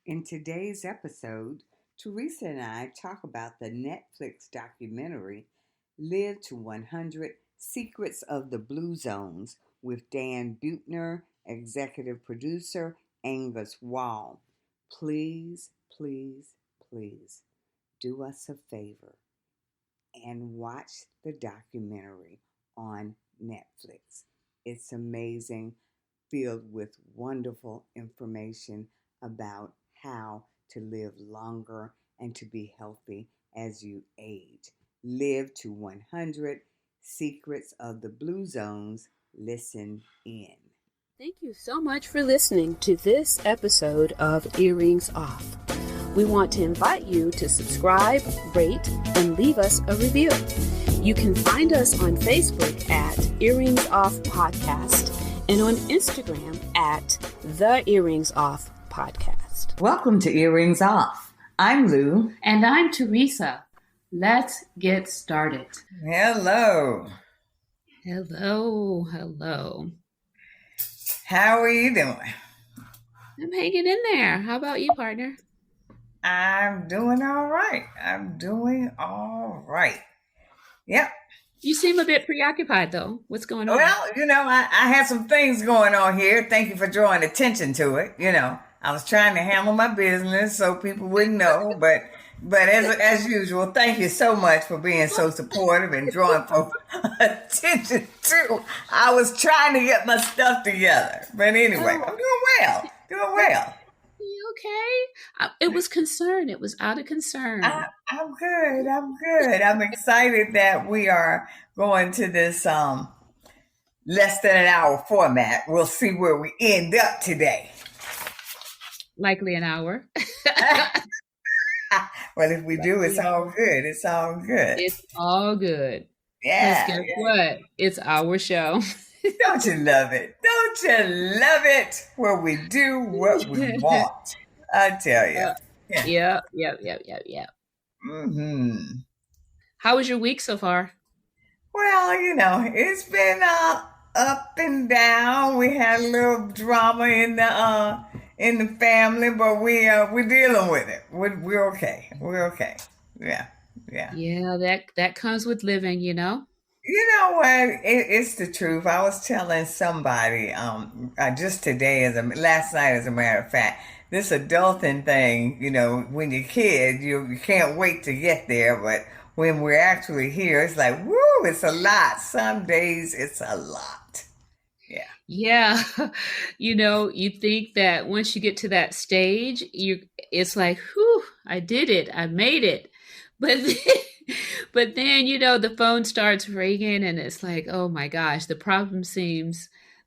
In today's episode, Teresa and I talk about the Netflix documentary Live to 100 Secrets of the Blue Zones with Dan Buettner, executive producer Angus Vaughan. Please, please, please do us a favor and watch the documentary on Netflix. It's amazing, filled with wonderful information about how to live longer and to be healthy as you age. Live to 100 Secrets of the Blue Zones. Listen in. Thank you so much for listening to this episode of Earrings Off. We want to invite you to subscribe, rate, and leave us a review. You can find us on Facebook at Earrings Off Podcast and on Instagram at The Earrings Off Podcast. Welcome to Earrings Off. I'm Lou. And I'm Teresa. Let's get started. Hello. Hello. How are you doing? I'm hanging in there. How about you, partner? I'm doing all right. Yep. You seem a bit preoccupied, though. What's going on? Well, I had some things going on here. Thank you for drawing attention to it. I was trying to handle my business so people wouldn't know, but as usual, thank you so much for being so supportive and drawing attention to. I was trying to get my stuff together, but anyway, I'm doing well. You okay? It was concern. It was out of concern. I'm good. I'm excited that we are going to this less than an hour format. We'll see where we end up today. Likely an hour. Well, if we do, it's all good. It's all good. Yeah. Guess what? It's our show. Don't you love it? Where we do what we want. I tell you. Yep. Mm-hmm. How was your week so far? Well, it's been up and down. We had a little drama in the family, but we're dealing with it. We're okay. Yeah. Yeah, that comes with living, You know what? It's the truth. I was telling somebody just today, last night, as a matter of fact, this adulting thing. When you're a kid, you can't wait to get there, but when we're actually here, it's like, woo! It's a lot. Some days it's a lot. Yeah. You think that once you get to that stage, it's like, whew, I did it. I made it. But then, the phone starts ringing and it's like, oh my gosh, the problem seem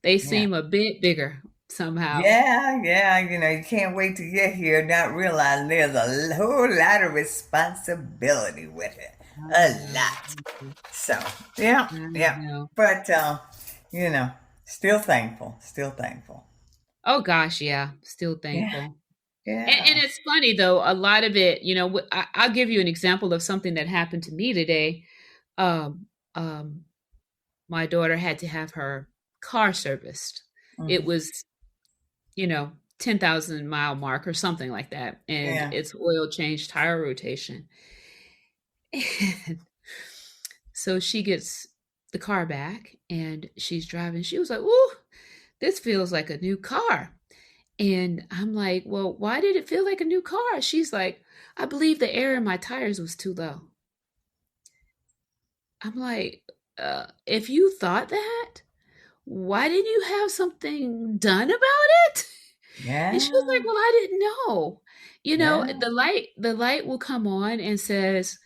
a bit bigger somehow. Yeah. You can't wait to get here, not realizing there's a whole lot of responsibility with it. A lot. So, yeah. But, still thankful. Oh gosh, yeah. Still thankful. Yeah. And it's funny though, a lot of it, I'll give you an example of something that happened to me today. My daughter had to have her car serviced. Mm-hmm. It was, 10,000 mile mark or something like that. And it's oil change, tire rotation. And so she gets the car back and she's driving. She was like, ooh, this feels like a new car. And I'm like, well, why did it feel like a new car? She's like, I believe the air in my tires was too low. I'm like, if you thought that, why didn't you have something done about it? Yeah. And she was like, well, I didn't know. The light will come on and says,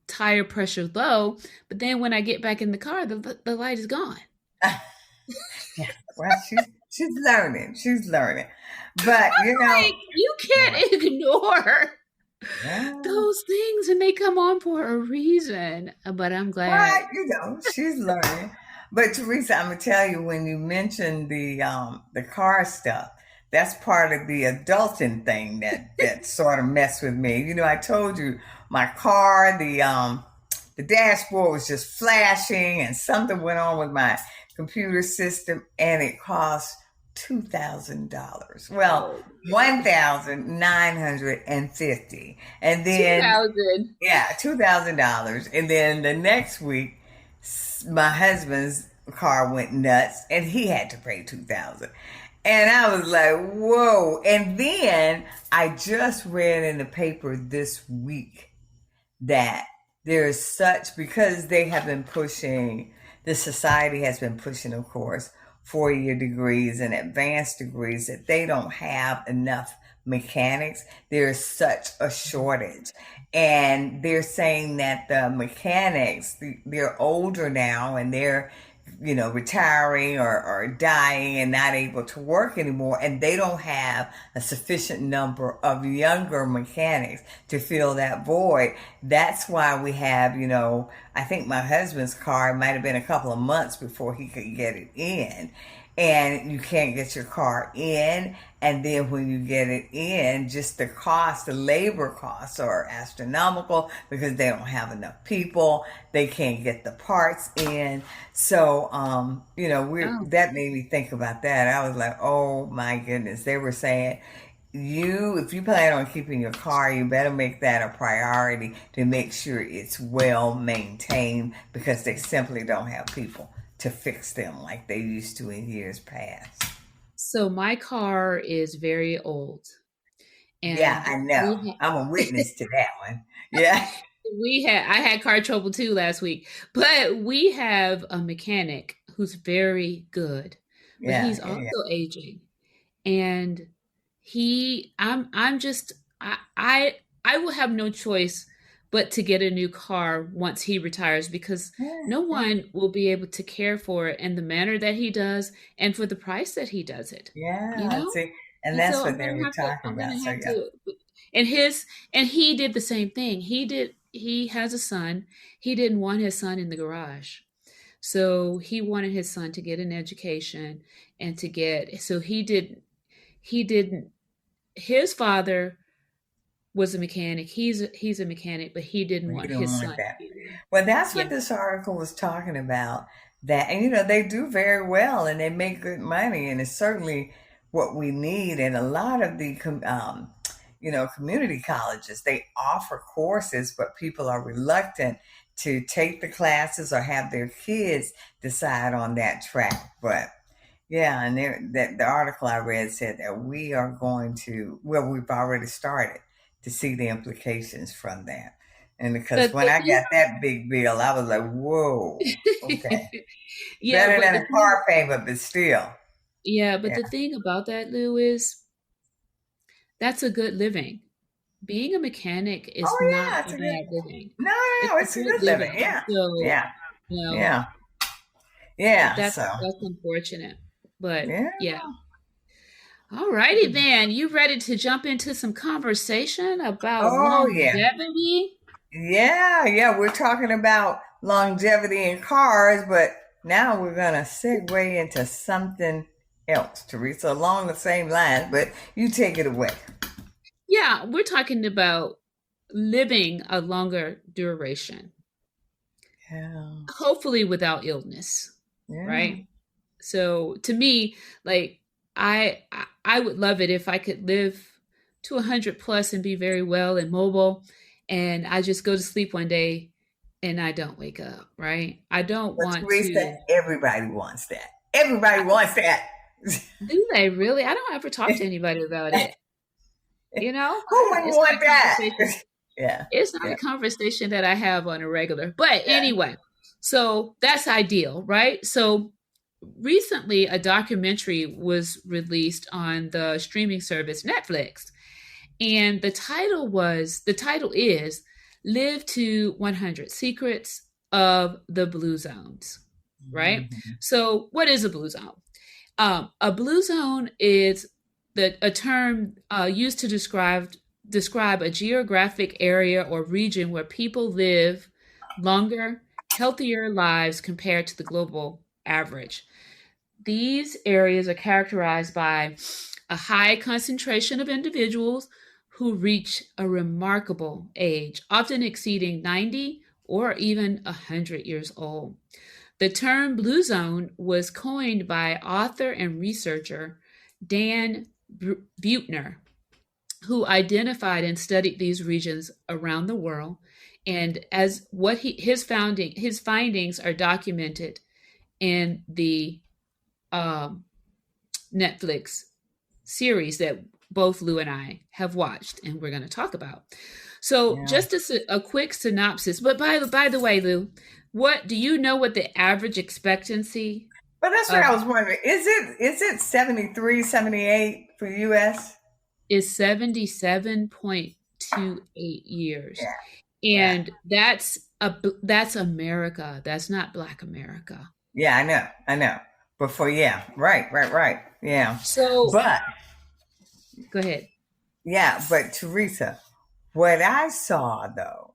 tire pressure low. But then when I get back in the car, the light is gone. Yeah. Well, she's learning. But, you can't ignore those things, and they come on for a reason. But I'm glad. Right, she's learning. But Teresa, I'm going to tell you, when you mentioned the car stuff, that's part of the adulting thing that sort of messed with me. I told you my car, the dashboard was just flashing and something went on with my computer system and it caused $2,000. Well, Oh, $1,950, and then 2000. yeah, $2,000, and then the next week, my husband's car went nuts, and he had to pay 2,000. And I was like, whoa. And then I just read in the paper this week that there is such, because they have been pushing, the society has been pushing, of course, 4-year degrees and advanced degrees, that they don't have enough mechanics. There's such a shortage. And they're saying that the mechanics, they're older now, and they're retiring or dying and not able to work anymore. And they don't have a sufficient number of younger mechanics to fill that void. That's why we have, I think my husband's car, it might have been a couple of months before he could get it in. And you can't get your car in. And then when you get it in, just the labor costs are astronomical because they don't have enough people. They can't get the parts in. So, that made me think about that. I was like, oh my goodness. They were saying, if you plan on keeping your car, you better make that a priority to make sure it's well maintained, because they simply don't have people to fix them like they used to in years past. So my car is very old. And yeah, I know. I'm a witness to that one. Yeah. I had car trouble too last week, but we have a mechanic who's very good, but he's also aging. And I will have no choice but to get a new car once he retires, because no one will be able to care for it in the manner that he does and for the price that he does it. Yeah. See, and that's what they were talking about. And he did the same thing. He has a son. He didn't want his son in the garage. So he wanted his son to get an education and his father was a mechanic. He's a mechanic, but he didn't want his son. Well, that's what this article was talking about. That, and they do very well, and they make good money, and it's certainly what we need. And a lot of the community colleges, they offer courses, but people are reluctant to take the classes or have their kids decide on that track. But yeah, and the article I read said that we've already started to see the implications from that. And because when I got that big bill, I was like, whoa, okay. Better than a car payment, but still. Yeah, but the thing about that, Lou, is that's a good living. Being a mechanic is not a bad living. No, it's a good living. Yeah. So, yeah. That's unfortunate. But yeah. All righty then. You ready to jump into some conversation about longevity? Yeah. We're talking about longevity in cars, but now we're going to segue into something else, Teresa, along the same lines, but you take it away. Yeah, we're talking about living a longer duration. Yeah. Hopefully without illness, right? So to me, like, I would love it if I could live to 100 plus and be very well and mobile, and I just go to sleep one day and I don't wake up, right? I don't want to. Everybody wants that. Everybody wants that. Do they really? I don't ever talk to anybody about it. Who wouldn't want that? Yeah. It's not a conversation that I have on a regular. But anyway, so that's ideal, right? So recently a documentary was released on the streaming service Netflix. And the title is Live to 100 Secrets of the Blue Zones, right? Mm-hmm. So what is a blue zone? A blue zone is a term used to describe a geographic area or region where people live longer, healthier lives compared to the global average. These areas are characterized by a high concentration of individuals who reach a remarkable age, often exceeding 90 or even 100 years old. The term blue zone was coined by author and researcher Dan Buettner, who identified and studied these regions around the world, and as what his findings are documented in the Netflix series that both Lou and I have watched, and we're going to talk about. So, just a quick synopsis. But by the way, Lou, what do you know? What the average expectancy? But that's what I was wondering. Is it 73, 78 for U.S.? Is 77.28 years, and that's America. That's not Black America. Yeah, I know. But for right. Yeah. So, but go ahead. Yeah, but Teresa, what I saw though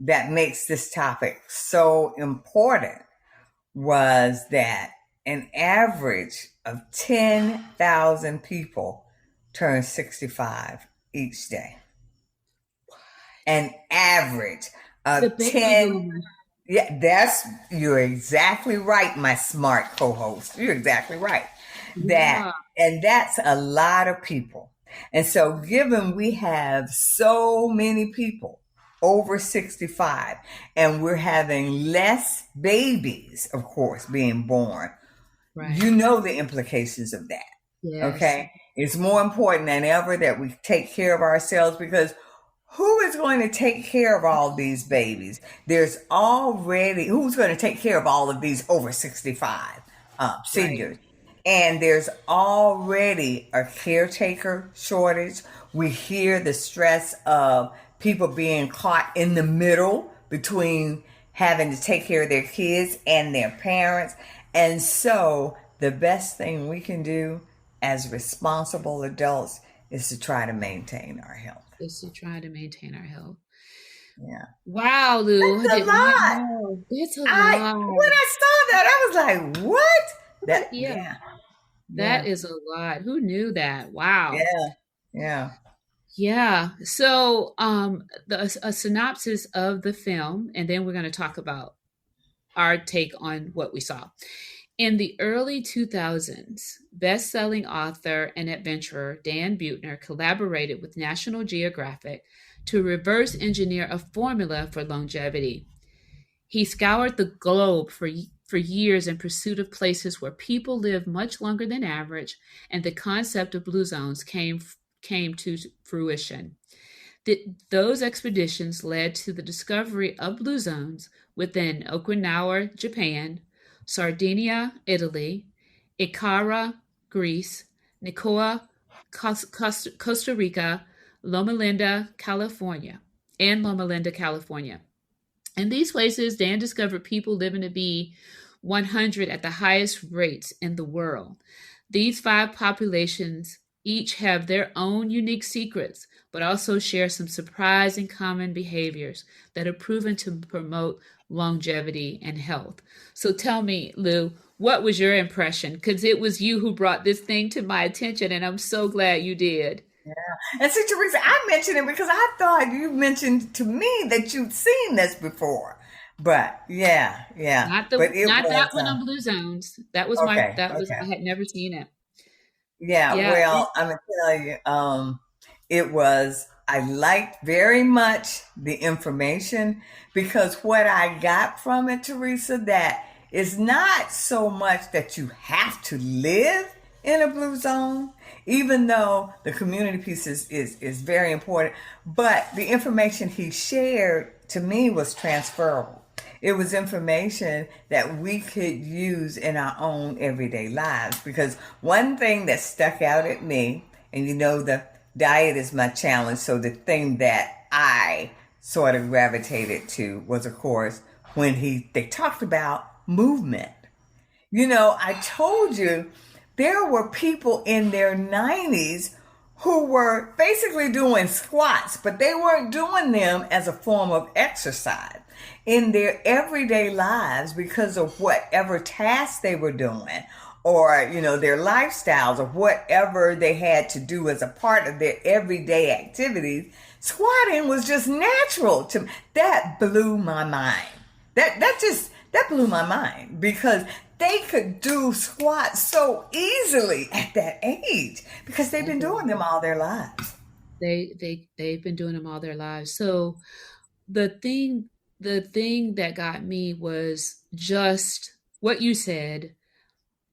that makes this topic so important was that an average of 10,000 people turn 65 each day. An average of 10. Yeah, you're exactly right, my smart co-host. You're exactly right. And that's a lot of people. And so given we have so many people over 65 and we're having less babies, of course, being born, you know the implications of that. Yes. Okay? It's more important than ever that we take care of ourselves, because who is going to take care of all these babies? Who's going to take care of all of these over 65 seniors? Right. And there's already a caretaker shortage. We hear the stress of people being caught in the middle between having to take care of their kids and their parents. And so the best thing we can do as responsible adults is to try to maintain our health. Yeah. Wow, Lou. That's a lot. That's a lot. When I saw that, I was like, what? That is a lot. Who knew that? Wow. Yeah. So, a synopsis of the film, and then we're going to talk about our take on what we saw. In the early 2000s, best-selling author and adventurer Dan Buettner collaborated with National Geographic to reverse engineer a formula for longevity. He scoured the globe for years in pursuit of places where people live much longer than average, and the concept of blue zones came to fruition. Those expeditions led to the discovery of blue zones within Okinawa, Japan, Sardinia, Italy, Ikara, Greece, Nicoya, Costa Rica, Loma Linda, California. In these places, Dan discovered people living to be 100 at the highest rates in the world. These 5 populations each have their own unique secrets, but also share some surprising common behaviors that are proven to promote longevity and health. So tell me, Lou, what was your impression? Because it was you who brought this thing to my attention, and I'm so glad you did. Yeah. And see, Teresa, I mentioned it because I thought you mentioned to me that you'd seen this before. But yeah. Not that one on Blue Zones. That was I had never seen it. Yeah. Well, I'm gonna tell you, I liked very much the information, because what I got from it, Teresa, that is not so much that you have to live in a blue zone, even though the community piece is very important, but the information he shared to me was transferable. It was information that we could use in our own everyday lives, because one thing that stuck out at me, and the diet is my challenge, so the thing that I sort of gravitated to was, of course, when they talked about movement. I told you there were people in their 90s who were basically doing squats, but they weren't doing them as a form of exercise in their everyday lives because of whatever tasks they were doing, or, their lifestyles, or whatever they had to do as a part of their everyday activities. Squatting was just natural to that blew my mind. That blew my mind, because they could do squats so easily at that age because they've been doing them all their lives. They've been doing them all their lives. So the thing that got me was just what you said,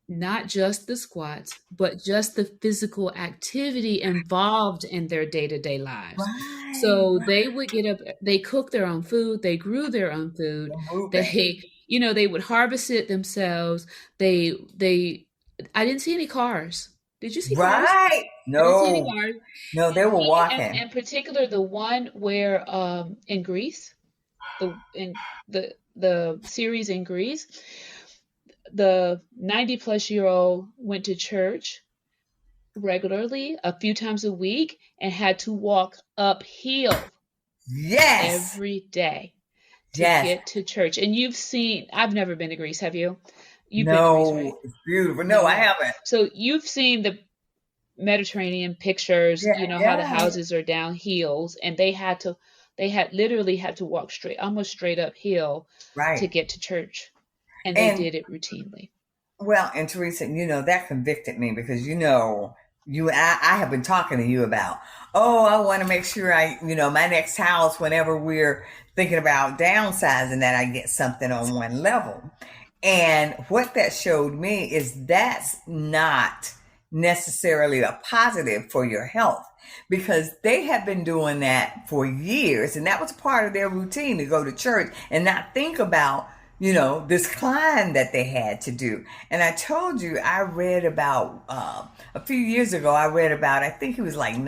not just the squats, but just the physical activity involved in their day-to-day lives. Right, so they would get up, they cooked their own food, they grew their own food, they would harvest it themselves. I didn't see any cars. Did you see cars? Right. No. I didn't see any cars. No, they were walking. In particular, the one where in Greece, the series in Greece, the 90-plus-year-old went to church regularly a few times a week and had to walk uphill every day to get to church. And I've never been to Greece, have you? You've been to Greece, right? It's beautiful. No, I haven't. So you've seen the Mediterranean pictures, how the houses are down hills, and they literally had to walk almost straight uphill to get to church. And they did it routinely. Well, and Teresa, that convicted me because, I have been talking to you about, I want to make sure my next house, whenever we're thinking about downsizing, that I get something on one level. And what that showed me is that's not necessarily a positive for your health, because they have been doing that for years. And that was part of their routine, to go to church and not think about this climb that they had to do. And I told you, I read about, a few years ago, I think he was like a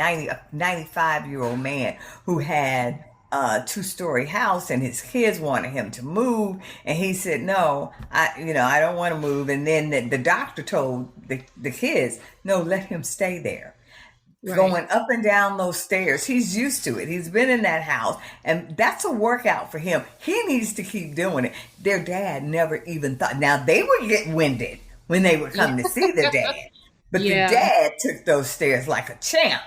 95-year-old man who had a 2-story house, and his kids wanted him to move. And he said, no, I don't want to move. And then the doctor told the kids, no, let him stay there. Right. Going up and down those stairs. He's used to it. He's been in that house, and that's a workout for him. He needs to keep doing it. Their dad never even thought. Now, they would get winded when they would come to see their dad, but the dad took those stairs like a champ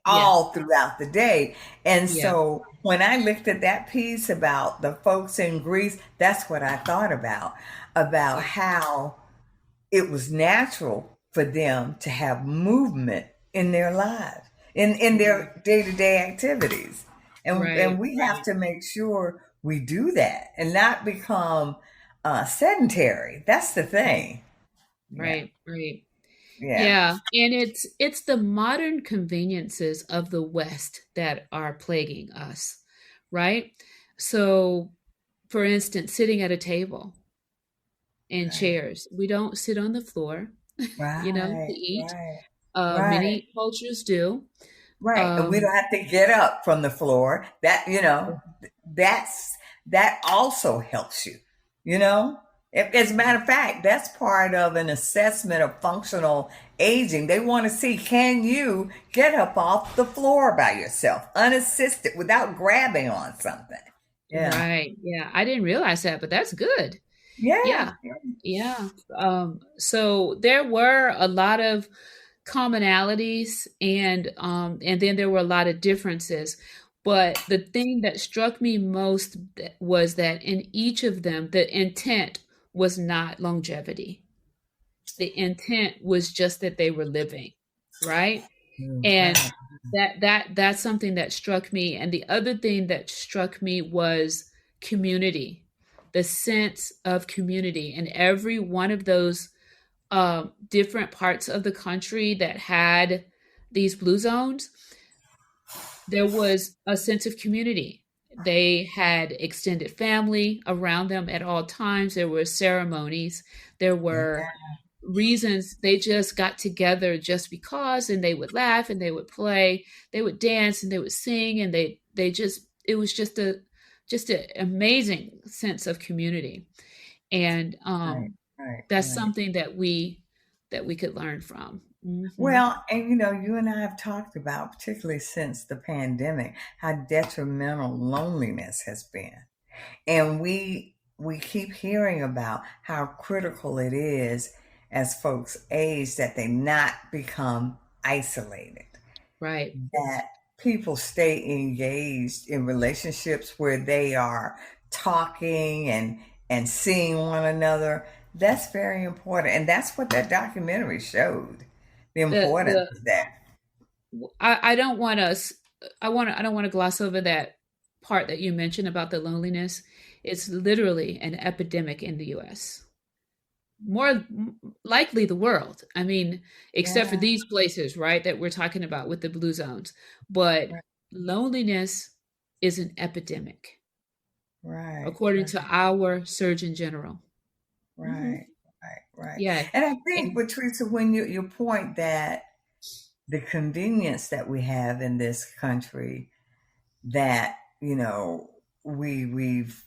all throughout the day. And so when I looked at that piece about the folks in Greece, that's what I thought about how it was natural for them to have movement in their lives, in their day-to-day activities. And we have to make sure we do that and not become sedentary. That's the thing. Right. Yeah. And it's the modern conveniences of the West that are plaguing us, right? So, for instance, sitting at a table and chairs. We don't sit on the floor, to eat. Many cultures do. Right. And we don't have to get up from the floor. That, that also helps you, As a matter of fact, that's part of an assessment of functional aging. They want to see, can you get up off the floor by yourself, unassisted, without grabbing on something? Yeah. Right. Yeah. I didn't realize that, but that's good. Yeah. So there were a lot of commonalities, and then there were a lot of differences. But the thing that struck me most was that in each of them, the intent was not longevity. The intent was just that they were living, right? And that's something that struck me. And the other thing that struck me was community, the sense of community. And every one of those different parts of the country that had these blue zones, there was a sense of community. They had extended family around them at all times. There were ceremonies. There were reasons. They just got together just because, and they would laugh and they would play, they would dance and they would sing, and it was just an amazing sense of community. And that's something that we could learn from. Mm-hmm. Well, and you and I have talked about, particularly since the pandemic, how detrimental loneliness has been. And we keep hearing about how critical it is as folks age that they not become isolated. Right. That people stay engaged in relationships where they are talking and seeing one another. That's very important. And that's what that documentary showed. The importance The of that. I don't want us I don't want to gloss over that part that you mentioned about the loneliness. It's literally an epidemic in the US. More likely the world. I mean, except for Yeah. these places, right, that we're talking about with the blue zones. But Right. loneliness is an epidemic, Right. according Right. to our Surgeon General. Hmm. Right. Right. Yeah. And I think, And Patricia, when you point that the convenience that we have in this country, that we've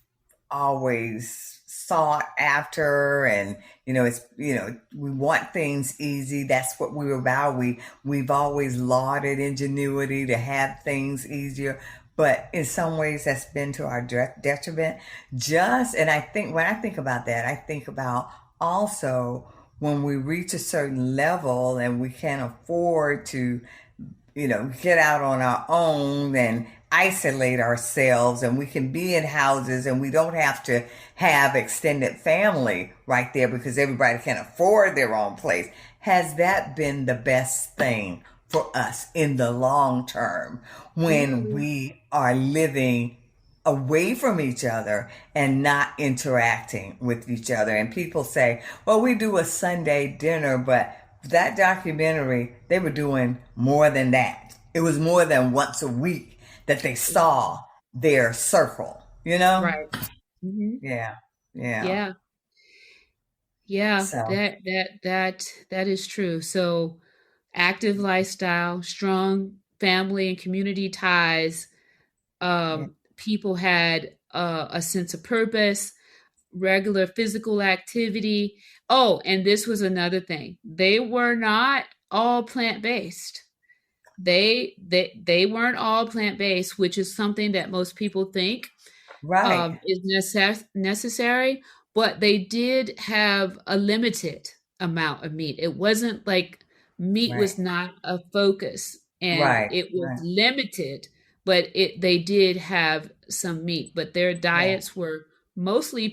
always sought after, and it's we want things easy. That's what we were about. We've always lauded ingenuity to have things easier, but in some ways that's been to our detriment. And I think when I think about that, I think about also when we reach a certain level and we can't afford to get out on our own and isolate ourselves, and we can be in houses and we don't have to have extended family right there because everybody can afford their own place. Has that been the best thing for us in the long term when ooh, we are living away from each other and not interacting with each other? And people say, well, we do a Sunday dinner, but that documentary, they were doing more than that. It was more than once a week that they saw their circle, you know? right. Hmm. Yeah. Yeah. Yeah. Yeah. So, That is true. So active lifestyle, strong family and community ties. yeah. People had a sense of purpose, regular physical activity. Oh, and this was another thing. They were not all plant based. They weren't all plant based, which is something that most people think Right. is necessary. But they did have a limited amount of meat. It wasn't like meat Right. was not a focus, and Right. it was Right. limited. But they did have some meat, but their Yeah. diets were mostly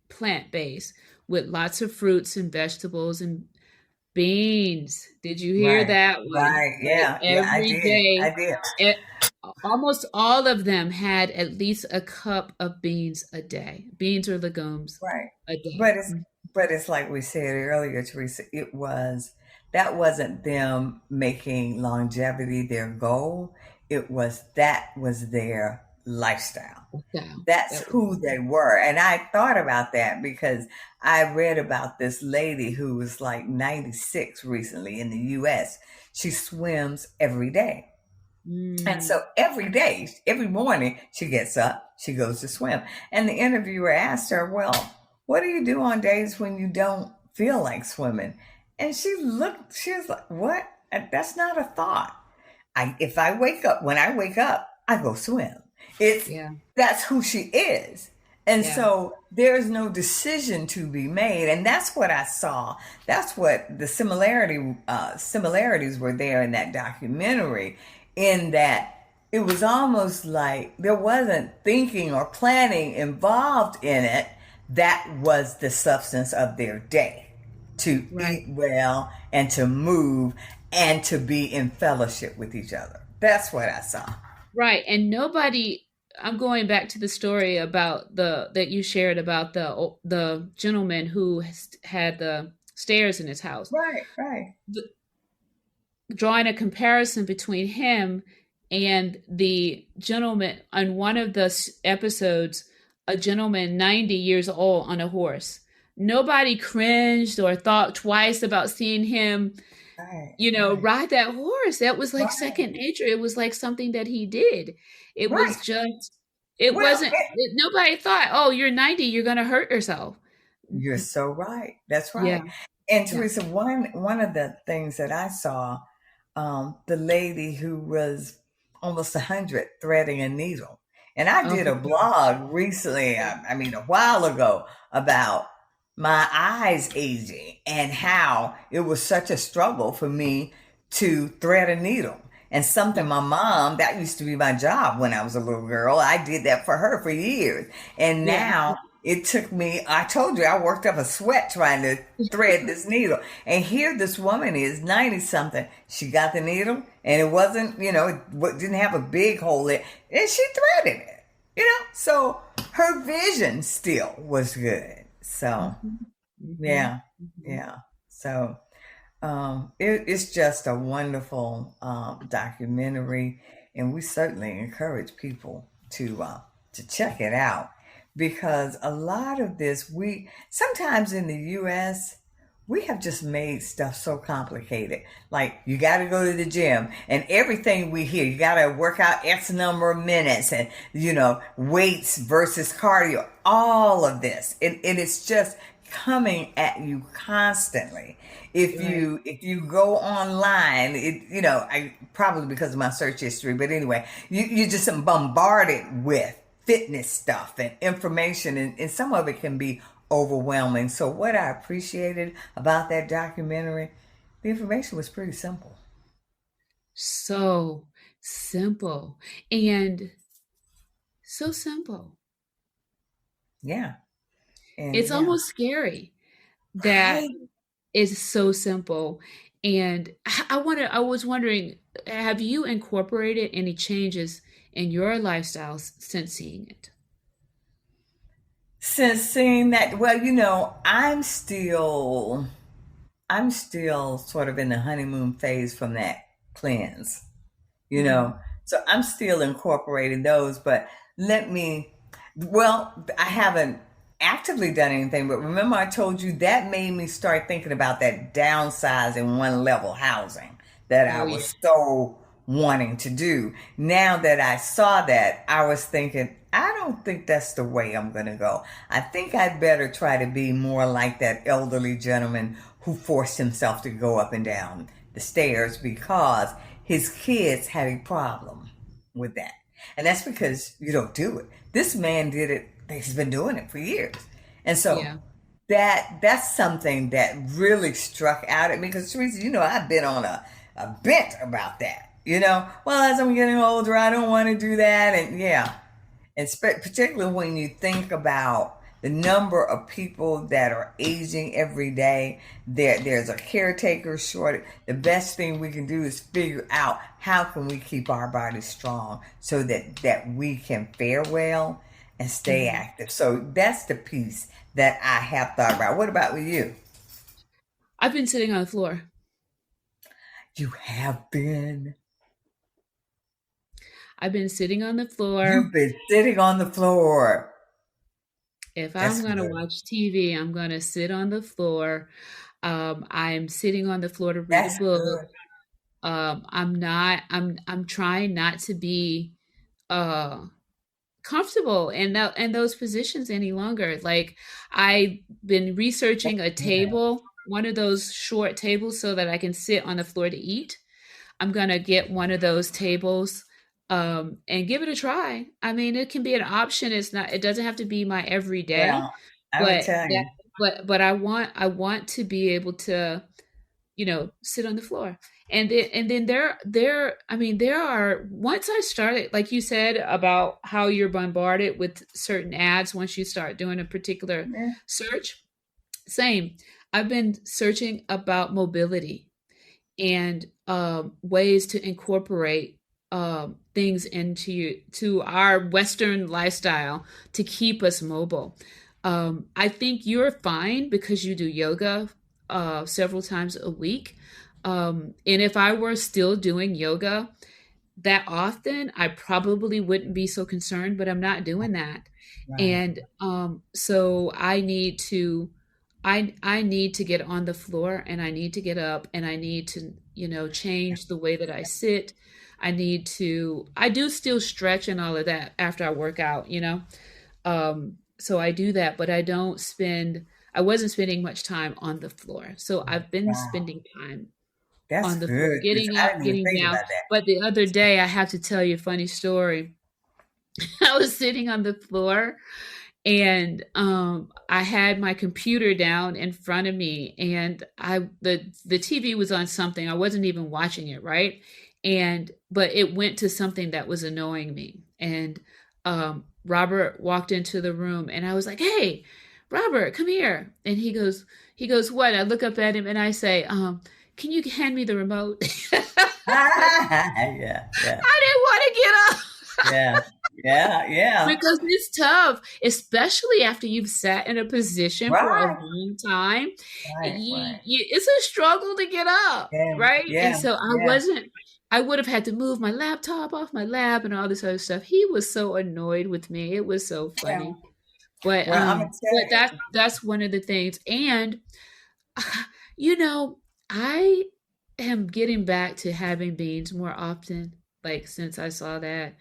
plant based with lots of fruits and vegetables and beans. Did you hear Right. that one? Right. Like Yeah. Yeah. I every did. I day, did. e- almost all of them had at least a cup of beans a day, beans or legumes Right. a day. But it's like we said earlier, Teresa, that wasn't them making longevity their goal. That was their lifestyle. Wow, That's that was who they were. And I thought about that because I read about this lady who was like 96 recently in the US. She swims every day. And mm, so every day, every morning, she gets up, she goes to swim. And the interviewer asked her, well, what do you do on days when you don't feel like swimming? And she was like, what? That's not a thought. When I wake up, I go swim. It's yeah, That's who she is. And yeah, so there's no decision to be made. And that's what I saw. That's what the similarities were there in that documentary, in that it was almost like there wasn't thinking or planning involved in it. That was the substance of their day, to right, eat well and to move and to be in fellowship with each other. That's what I saw. right. And nobody. I'm going back to the story about the that you shared about the gentleman who had the stairs in his house. Right, right, Drawing a comparison between him and the gentleman on one of the episodes, a gentleman 90 years old on a horse. Nobody cringed or thought twice about seeing him, right, right, ride that horse. That was like right, second nature. It was like something that he did. It right. was just, it Well, wasn't, nobody thought, oh, you're 90, you're going to hurt yourself. you're so right. That's Yeah. right. And Yeah. Teresa, one of the things that I saw, the lady who was almost 100 threading a needle. And I did a Oh, blog recently, I mean, a while ago, about my eyes aging and how it was such a struggle for me to thread a needle. And something my mom, that used to be my job when I was a little girl. I did that for her for years. And yeah. now it took me, I told you, I worked up a sweat trying to thread this needle. And here this woman is 90 something. She got the needle and it wasn't, it didn't have a big hole in it. And she threaded it, So her vision still was good. So, yeah. So, it's just a wonderful documentary. And we certainly encourage people to check it out. Because a lot of this, sometimes in the U.S., we have just made stuff so complicated. Like, you got to go to the gym, and everything we hear, you got to work out X number of minutes, and, weights versus cardio, all of this. And it's just coming at you constantly. If you go online, I probably because of my search history, but anyway, you just bombarded with fitness stuff and information, and some of it can be overwhelming. So what I appreciated about that documentary, the information was pretty simple. So simple and so simple. Yeah. And it's almost scary that it's so simple. And I was wondering, have you incorporated any changes in your lifestyle since seeing it? Since seeing that, well, I'm still sort of in the honeymoon phase from that cleanse, so I'm still incorporating those, but I haven't actively done anything, but remember I told you that made me start thinking about that downsizing one level housing that I was so wanting to do. Now that I saw that, I was thinking, I don't think that's the way I'm going to go. I think I'd better try to be more like that elderly gentleman who forced himself to go up and down the stairs because his kids had a problem with that. And that's because you don't do it. This man did it. He's been doing it for years. And so that's something that really struck out at me because, Teresa, I've been on a bent about that. Well, as I'm getting older, I don't want to do that. And and particularly when you think about the number of people that are aging every day, there's a caretaker shortage. The best thing we can do is figure out how can we keep our bodies strong so that we can fare well and stay active. So that's the piece that I have thought about. What about with you? I've been sitting on the floor. You have been? I've been sitting on the floor. You've been sitting on the floor. If I'm going to watch TV, I'm going to sit on the floor. I'm sitting on the floor to read a book. I'm trying not to be comfortable in those positions any longer. Like, I've been researching a table, one of those short tables so that I can sit on the floor to eat. I'm going to get one of those tables and give it a try. I mean, it can be an option. It doesn't have to be my everyday. Well, I would tell you. But I want to be able to, sit on the floor. And then there are, once I started, like you said about how you're bombarded with certain ads once you start doing a particular search, same. I've been searching about mobility and ways to incorporate things to our Western lifestyle to keep us mobile. I think you're fine because you do yoga several times a week. And if I were still doing yoga that often, I probably wouldn't be so concerned, but I'm not doing that. Right. And so I need to get on the floor, and I need to get up, and I need to, change the way that I sit. I do still stretch and all of that after I work out, so I do that, but I wasn't spending much time on the floor. So I've been spending time on the floor, getting up, getting down. But the other day, I have to tell you a funny story. I was sitting on the floor, and I had my computer down in front of me, and the TV was on something. I wasn't even watching it, right? But it went to something that was annoying me. And Robert walked into the room and I was like, "Hey, Robert, come here." And he goes, "What?" I look up at him and I say, "Can you hand me the remote?" Yeah, yeah, I didn't want to get up. yeah, yeah. Because it's tough, especially after you've sat in a position for a Right, long time. right. It's a struggle to get up, Yeah, right? And yeah, so yeah. I would have had to move my laptop off my lap and all this other stuff. He was so annoyed with me. It was so Yeah. funny. But Well, I'm gonna but tell that's one of the things. And you know, I am getting back to having beans more often, like since I saw that.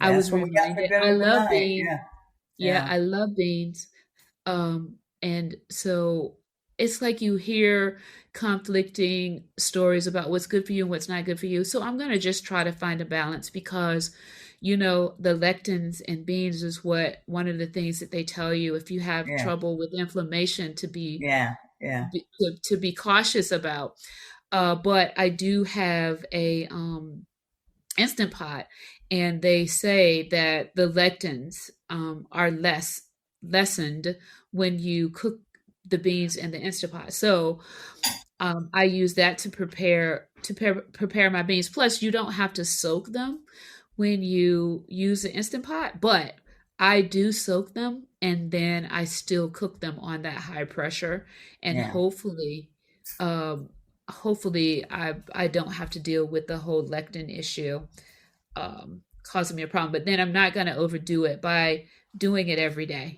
I was that's what we got for reminded I dinner love tonight. beans. Yeah, Yeah, yeah, I love beans. And so it's like you hear conflicting stories about what's good for you and what's not good for you. So I'm going to just try to find a balance because, the lectins in beans is one of the things that they tell you if you have yeah, trouble with inflammation yeah, yeah, to be cautious about. But I do have a Instant Pot, and they say that the lectins are lessened when you cook the beans in the Instant Pot. So I use that to prepare my beans. Plus, you don't have to soak them when you use the Instant Pot, but I do soak them and then I still cook them on that high pressure, and yeah. um, hopefully I don't have to deal with the whole lectin issue causing me a problem. But then I'm not going to overdo it by doing it every day.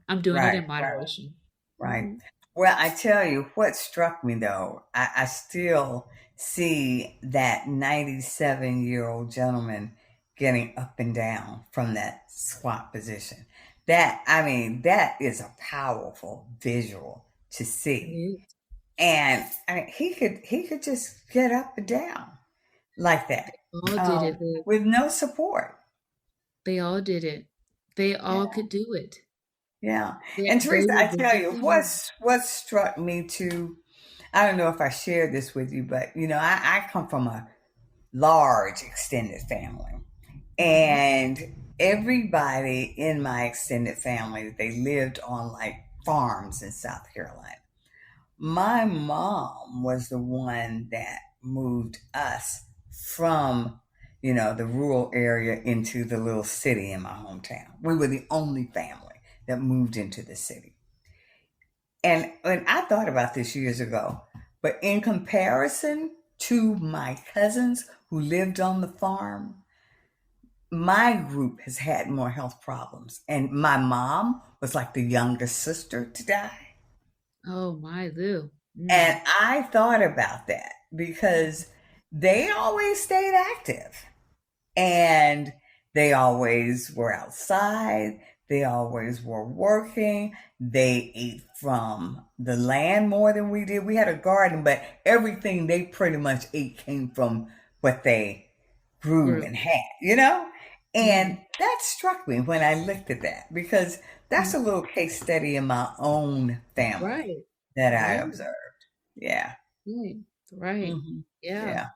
I'm doing it Right, in right, moderation. right. Hmm. Well, I tell you what struck me though. I still see that 97-year-old gentleman getting up and down from that squat position. That is a powerful visual to see. And he could just get up and down like that, All did it. with no support. They all did it. They Yeah, all could do it. yeah. And They Teresa, were I tell you, very. what struck me too. I don't know if I shared this with you, but I come from a large extended family, Mhm. and everybody in my extended family, they lived on like farms in South Carolina. My mom was the one that moved us from, the rural area into the little city in my hometown. We were the only family that moved into the city. And I thought about this years ago, but in comparison to my cousins who lived on the farm, my group has had more health problems. And my mom was like the youngest sister to die. Oh my Lou. And I thought about that because they always stayed active and they always were outside. They always were working. They ate from the land more than we did. We had a garden, but everything they pretty much ate came from what they grew Group. and had. And Mm. that struck me when I looked at that because that's Mm. a little case study in my own family Right. that I Right. observed. Yeah. Right. Right. Hmm. Yeah. Yeah.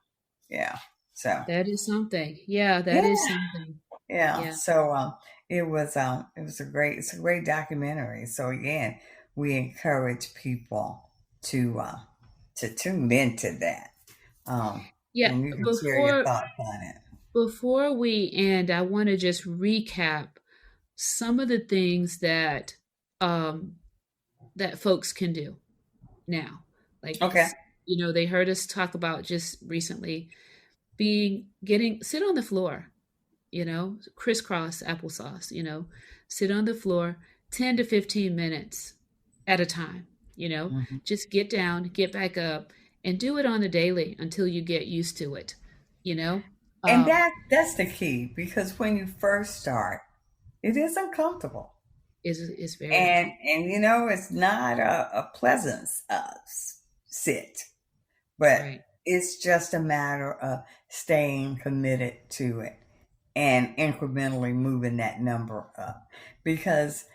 Yeah. So That is something. Yeah, that is yeah, something. yeah. Yeah. So it's a great documentary. So again, we encourage people to tune into that. Yeah. And you can share your Before thoughts on it. before we end, I want to just recap some of the things um that folks can do now. Like Okay. they heard us talk about just recently sit on the floor, crisscross applesauce, sit on the floor 10 to 15 minutes at a time, Hmm. just get down, get back up, and do it on a daily until you get used to it, you know? And Um, that's the key because when you first start, it is uncomfortable. is very And uncomfortable. it's not a pleasant sit, but Right. it's just a matter of staying committed to it and incrementally moving that number up. Because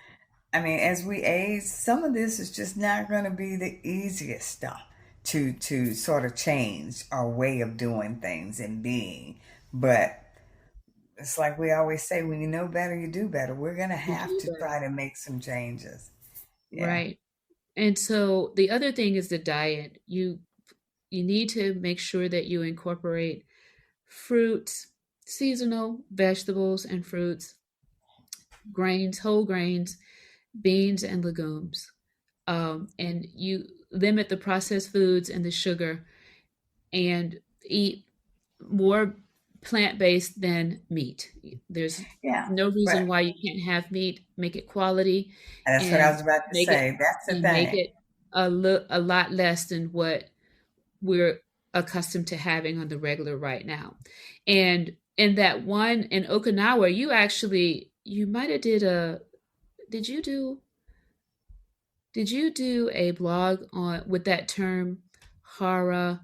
as we age, some of this is just not going to be the easiest stuff to sort of change our way of doing things and being. But it's like we always say, when you know better, you do better. We're going to have to try to make some changes. Yeah. Right. And so the other thing is the diet. You need to make sure that you incorporate fruits, seasonal vegetables and fruits, grains, whole grains, beans, and legumes. And you limit the processed foods and the sugar and eat more plant-based than meat. There's no reason why you can't have meat. Make it quality. That's what I was about to say. That's the thing. Make it a lot less than what we're accustomed to having on the regular right now. And in that one in Okinawa, you might have did you do a blog on with that term harabachi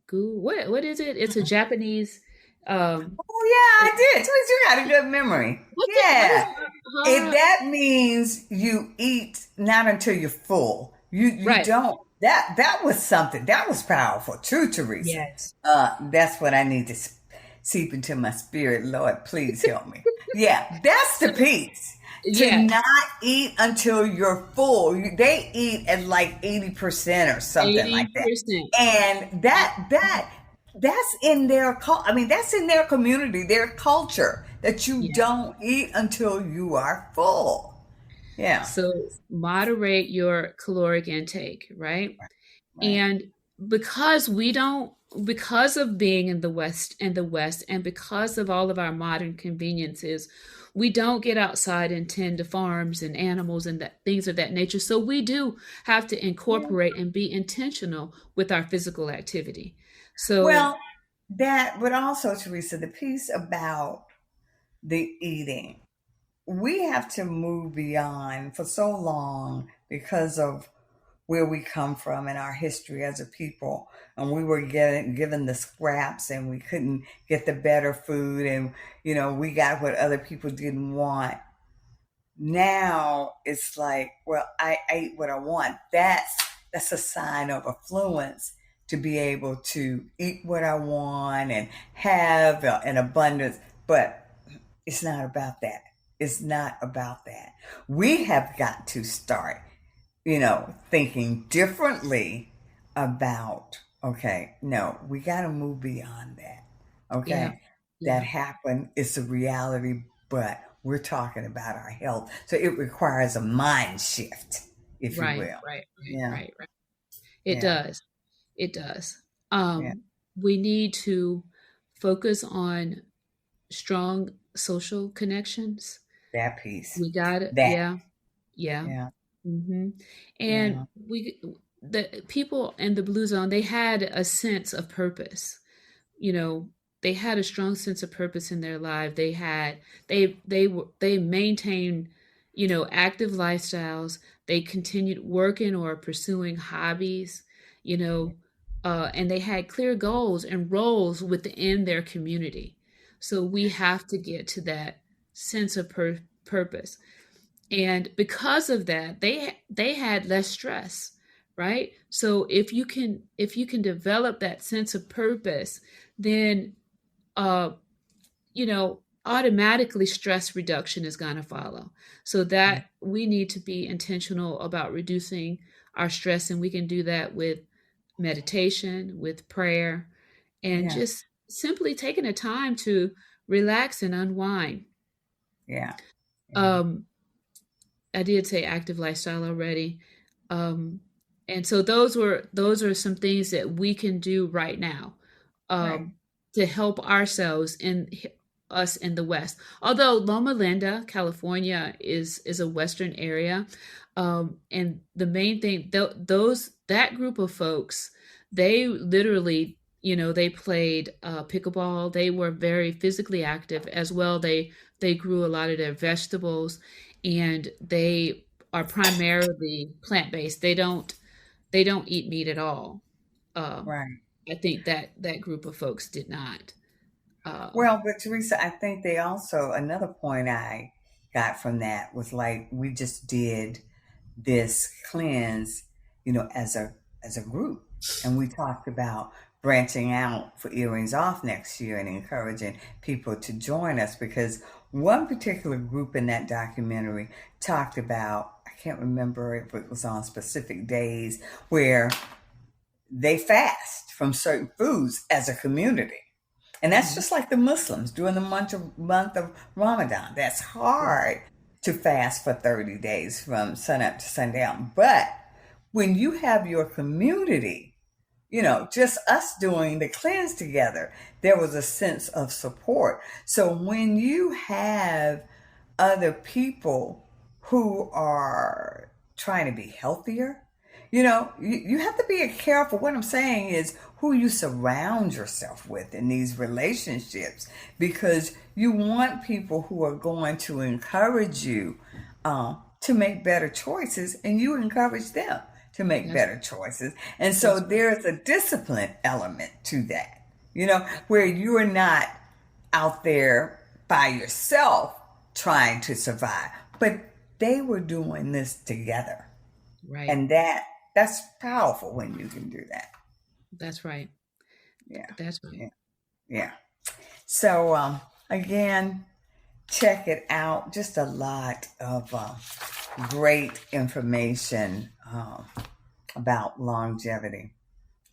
gu? What is it? It's a Japanese oh yeah, I did. You got a good memory. That means you eat not until you're full. You right. don't. That was something that was powerful. True, Teresa. Yes. That's what I need to seep into my spirit. Lord, please help me. Yeah, that's the piece. To not eat until you're full. They eat at like 80% or something 80%. Like that. And that's in their that's in their community, their culture, that you don't eat until you are full. Yeah. So moderate your caloric intake, right? And because of being in the West, and because of all of our modern conveniences, we don't get outside and tend to farms and animals and things of that nature. So we do have to incorporate and be intentional with our physical activity. So but also, Teresa, the piece about the eating, we have to move beyond. For so long, because of where we come from and our history as a people, and we were given the scraps, and we couldn't get the better food, and we got what other people didn't want. Now it's like, well, I ate what I want. That's a sign of affluence, to be able to eat what I want and have an abundance. But it's not about that. It's not about that. We have got to start thinking differently about, no, we got to move beyond that. That happened. It's a reality, but we're talking about our health. So it requires a mind shift, if you will. Right. It does. We need to focus on strong social connections. That piece. We got it. Yeah. Mm-hmm. And the people in the Blue Zone, they had a sense of purpose. They had a strong sense of purpose in their life. They maintained, active lifestyles. They continued working or pursuing hobbies, and they had clear goals and roles within their community. So we have to get to that sense of purpose. And because of that, they had less stress, right? So if you can develop that sense of purpose, then automatically stress reduction is going to follow. So that we need to be intentional about reducing our stress, and we can do that with meditation, with prayer, and just simply taking a time to relax and unwind. I did say active lifestyle already. And so those are some things that we can do right now to help ourselves us in the West. Although Loma Linda, California is a Western area. And the main thing, that group of folks, they literally, they played pickleball. They were very physically active as well. They grew a lot of their vegetables, and they are primarily plant-based. They don't eat meat at all. I think that group of folks did not. But Teresa, I think they also, another point I got from that was, like, we just did this cleanse, as a group, and we talked about branching out for Earrings Off next year and encouraging people to join us, because one particular group in that documentary talked about, I can't remember if it was on specific days, where they fast from certain foods as a community. And that's just like the Muslims during the month of Ramadan. That's hard to fast for 30 days from sunup to sundown. But when you have your community, just us doing the cleanse together, there was a sense of support. So when you have other people who are trying to be healthier, you have to be careful. What I'm saying is who you surround yourself with in these relationships, because you want people who are going to encourage you to make better choices, and you encourage them to make better choices. And so there's a discipline element to that, where you're not out there by yourself trying to survive, but they were doing this together. Right. And that's powerful when you can do that. That's right. Yeah. That's right. Yeah. So, again, check it out. Just a lot of great information about longevity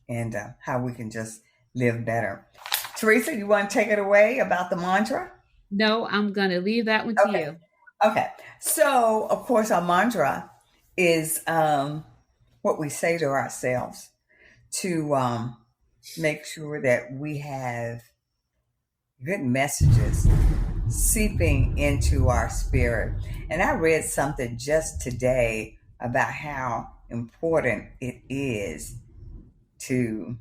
and how we can just live better. Teresa, you want to take it away about the mantra? No, I'm going to leave that one to you. Okay. So, of course, our mantra is what we say to ourselves to make sure that we have good messages seeping into our spirit. And I read something just today about how important it is to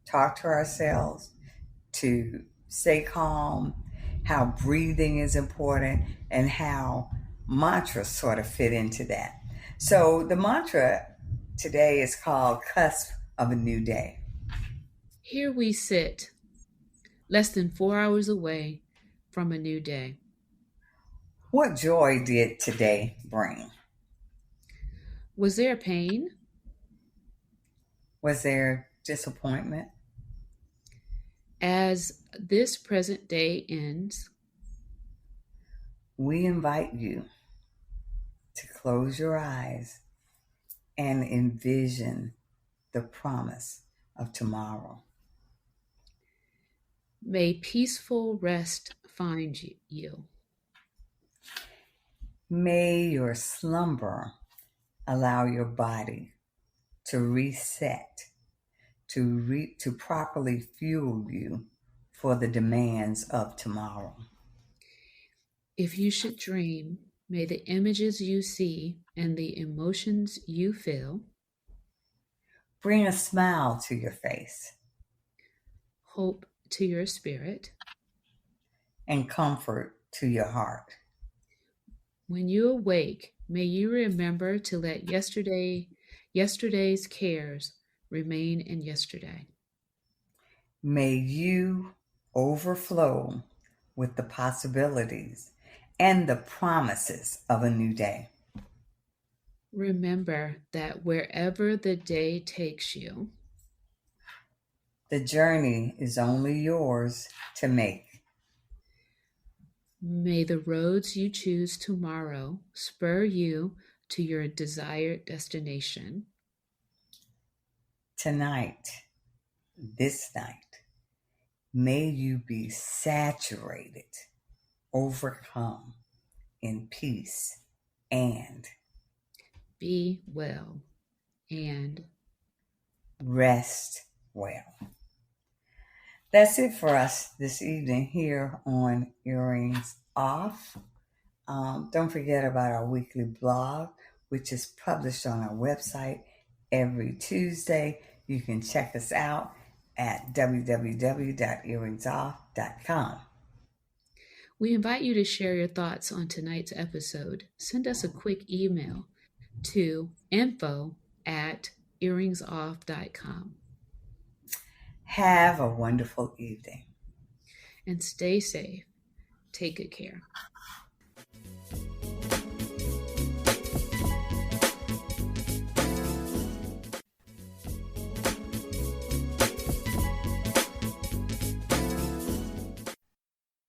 talk to ourselves, to stay calm, how breathing is important, and how mantras sort of fit into that. So the mantra today is called Cusp of a New Day. Here we sit, less than 4 hours away from a new day. What joy did today bring? Was there pain? Was there disappointment? As this present day ends, we invite you to close your eyes and envision the promise of tomorrow. May peaceful rest find you. May your slumber allow your body to reset, to properly fuel you for the demands of tomorrow. If you should dream, may the images you see and the emotions you feel bring a smile to your face, hope to your spirit, and comfort to your heart. When you awake, may you remember to let yesterday's cares remain in yesterday. May you overflow with the possibilities and the promises of a new day. Remember that wherever the day takes you, the journey is only yours to make. May the roads you choose tomorrow spur you to your desired destination. Tonight, this night, may you be saturated, overcome in peace, and be well and rest well. That's it for us this evening here on Earrings Off. Don't forget about our weekly blog, which is published on our website every Tuesday. You can check us out at www.earringsoff.com. We invite you to share your thoughts on tonight's episode. Send us a quick email to info@earringsoff.com. Have a wonderful evening. And stay safe. Take good care.